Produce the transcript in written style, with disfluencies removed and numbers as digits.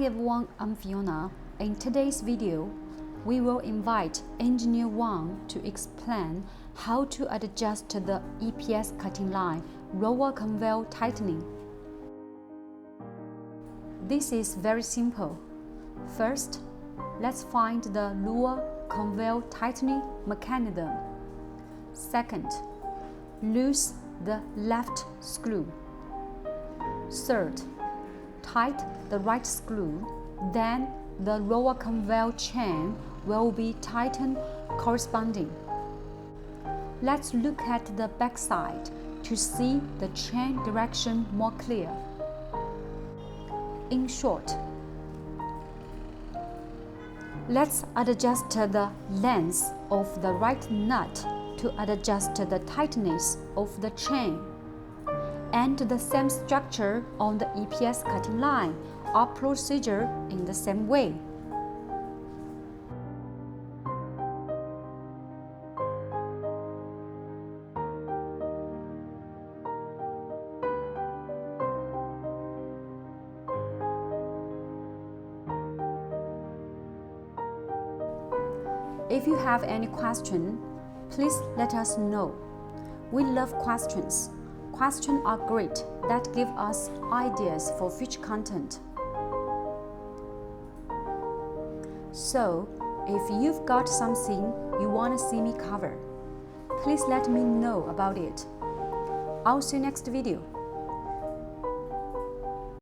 Hi everyone, I'm Fiona. In today's video, we will invite Engineer Wang to explain how to adjust the EPS cutting line roller conveyor tightening. This is very simple. First, let's find the roller conveyor tightening mechanism. Second, loose the left screw. Third, tighten the right screw, then the roller conveyor chain will be tightened corresponding. Let's look at the back side to see the chain direction more clear. In short, let's adjust the length of the right nut to adjust the tightness of the chain. And the same structure on the EPS cutting line are procedure in the same way. If you have any question, please let us know. We love questions. Questions are great that give us ideas for future content. So, if you've got something you want to see me cover, please let me know about it. I'll see you next video.